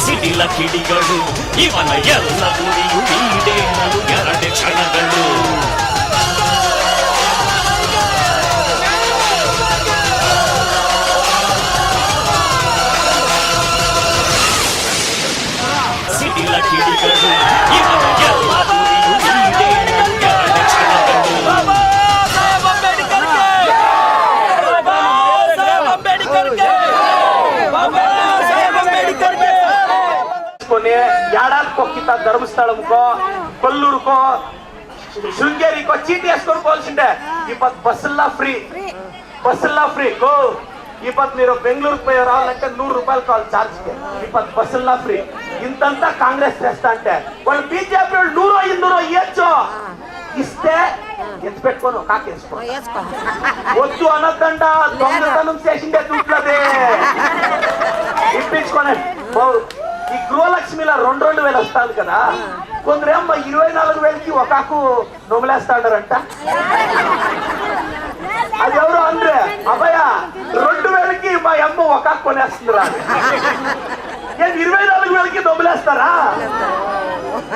ಸಿಡಿಲ ಕಿಡಿಗಳು ಇವನ ಎಲ್ಲ ಗುರಿಯು ಈಡೇರಲು 2 ಕ್ಷಣಗಳು. ಸಿಡಿಲ ಕಿಡಿಗಳು ಇವನ ಎಲ್ಲ ಗುರಿಯು ಈಡೇರಲು 2 ಕ್ಷಣಗಳು. ఏడాదికో కింద ధర్మస్థలంకో కొల్లూరుకో శృంగేరికో చీటీ వేసుకొని పోల్సిండే ఇప్పుడు బస్సుల్లా ఫ్రీ గో. ఇప్పుడు మీరు బెంగళూరుకు పోయి రావాలంటే 100 రూపాయలు కావాలి ఛార్జ్కి. ఇప్పుడు బస్సుల్లా ఫ్రీ. ఇంతంతా కాంగ్రెస్ చేస్తా అంటే వాళ్ళు బీజేపీ వాళ్ళు 100 ఇయ్యొచ్చు. ఇస్తే ఎత్తి పెట్టుకోను కాకేసుకో. వద్దు అనొద్దంట. దొంగతనం చేసిండే దుడ్లదే ఇప్పించుకోనే. ఈ గృహలక్ష్మిలో 2,000 వస్తాను కదా. కొందరేమో 24,000కి ఒకాకు నొమలేస్తాడారంట. అది ఎవరు అంటే అబ్బాయ 2,000కి మా అమ్మ ఒకాకు కొనేస్తుందిరా. నేను 24,000కి నొమలేస్తారా?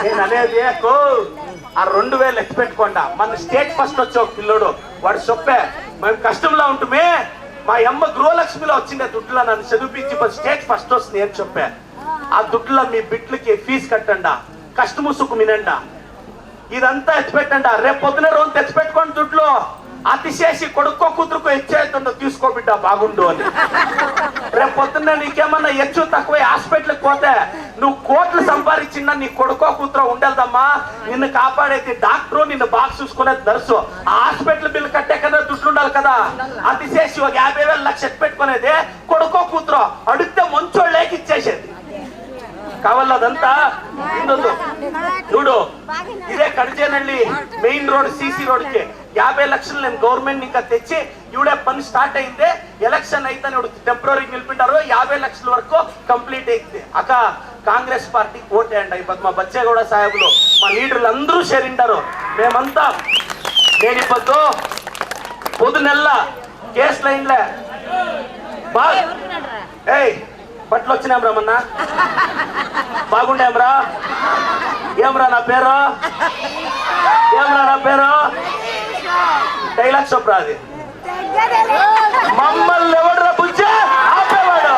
నేను అనేది ఆ 2,000 ఎత్తి పెట్టుకోండా. మన స్టేట్ ఫస్ట్ వచ్చే ఒక పిల్లోడు వాడు చెప్పే మేము కష్టంలో ఉంటుమే మా అమ్మ గృహలక్ష్మిలో వచ్చిండే దుడ్డులో నన్ను చదివించి స్టేట్ ఫస్ట్ వస్తుంది అని చెప్పా. ఆ దుడ్డులో మీ బిడ్లకి ఫీజు కట్టండా, కష్టము సుఖు మినండా, ఇదంతా ఎత్తిపెట్టండా. రేపు పొద్దున రోజు తెచ్చిపెట్టుకోండి దుడ్లు. అతిశేషి కొడుకో కూతురుకో ఎచ్చేస్తుందో తీసుకో బిడ్డ బాగుండు అని. రేపు పొద్దున్న నీకేమన్నా ఎచ్చు తక్కువ హాస్పిటల్కి పోతే నువ్వు కోట్లు సంపాదించిన నీ కొడుకో కూతురు ఉండేదమ్మా. నిన్ను కాపాడేది డాక్టరు, నిన్ను బాగా చూసుకునేది నర్సు. ఆ హాస్పిటల్ బిల్లు కట్టే కదా దుడ్లు ఉండాలి కదా. అతిశేషి ఒక 50,000 లక్ష పెట్టుకునేది కొడుకో కూతురు అడిగితే మంచోళ్ళేకి ఇచ్చేసేది. కావాలదంతా ఇందొందు చూడు. ఇదే కడిచేనల్లి మెయిన్ రోడ్ సిసి రోడ్కి 50 లక్షలు నేను గవర్నమెంట్ ఇంకా తెచ్చి ఇవిడే పని స్టార్ట్ అయింది. ఎలక్షన్ అయితే టెంపరీ నిలిపింటారు. 50 లక్షల వరకు కంప్లీట్ అయింది. అక్క కాంగ్రెస్ పార్టీకి ఓటేయండి. ఇప్పుడు మా బచ్చేగౌడ సాహెబులు మా లీడర్లు అందరూ చేరింటారు. మేమంతా నేను ఇప్పుడు పొద్దునెల్ల కేసు లైన్లే బాగా బట్టలు వచ్చినాం రామన్నా బాగుండేమ్రా. ఏమ్రా నా పేరు డైలాగ్ చెప్పరా. అది మమ్మల్ని ఎవడ్రా బుజ్జే ఆపేవాడు.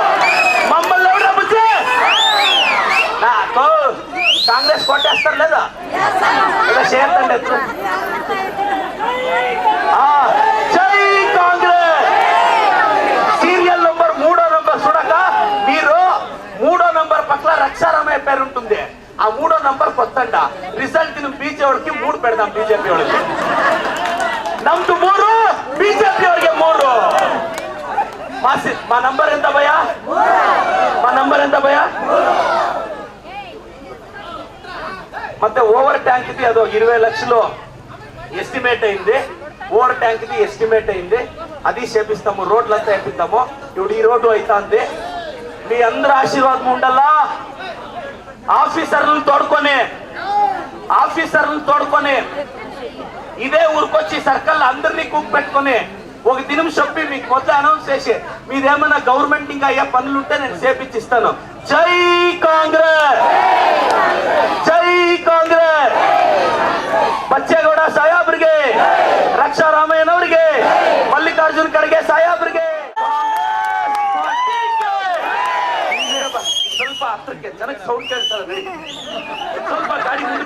మమ్మల్ని ఎవడ్రా బుజ్జే. నాకు కాంగ్రెస్ కొట్టేస్తారు లేదా చేయండి. జై కాంగ్రెస్. సీరియల్ నంబర్ 3వ నంబర్ చూడక మీరు 3వ నంబర్ పట్ల రక్షారామయ్య పేరు ఉంటుంది. ఆ 3వ నంబర్ కొత్తంట. రిజల్ట్ బీజేపీ 3 పెడదాం. బీజేపీ వాళ్ళకి నమ్దు 3 బీజేపీ వాళ్ళకి 3. మా నంబర్ ఎంత భయ్యా? మా నంబర్ ఎంత భయ్యా? ಮತ್ತೆ ఓవర్ ట్యాంక్ ది అదో 20 లక్షలు ఎస్టిమేట్ అయింది. ఓవర్ ట్యాంక్ ది ఎస్టిమేట్ అయింది. అది చేపిస్తాము. రోడ్లంతా వేపిద్దాము. ఇప్పుడు ఈ రోడ్డు అవుతుంది. మీ అందరి ఆశీర్వాదం ఉండాలా. ఆఫీసర్లను తోడుకొని ఇదే ఊరికొచ్చి సర్కల్ అందరినీ కుక్ పెట్టుకొని ఒక దినం చెప్పి మీకు మొదలు అనౌన్స్ చేసి మీదేమైనా గవర్నమెంట్ ఇంకా అయ్యే పనులుంటే నేను చేపించిస్తాను. జై కాంగ్రెస్. జై ಕಾಂಗ್ರೆಸ್ ಬಚ್ಚೇಗೌಡ ಸಾಹೇಬ್ರಿಗೆ ರಕ್ಷಾರಾಮಯ್ಯನವರಿಗೆ ಮಲ್ಲಿಕಾರ್ಜುನ್ ಖರ್ಗೆ ಸಾಹೇಬ್ರಿಗೆ ಸ್ವಲ್ಪ ಹತ್ರಕ್ಕೆ ಜನಕ್ಕೆ ಸೌಂಡ್ ಕೇಳ್ತಾರೆ ಸ್ವಲ್ಪ ಗಾಡಿ ಮುಂದೆ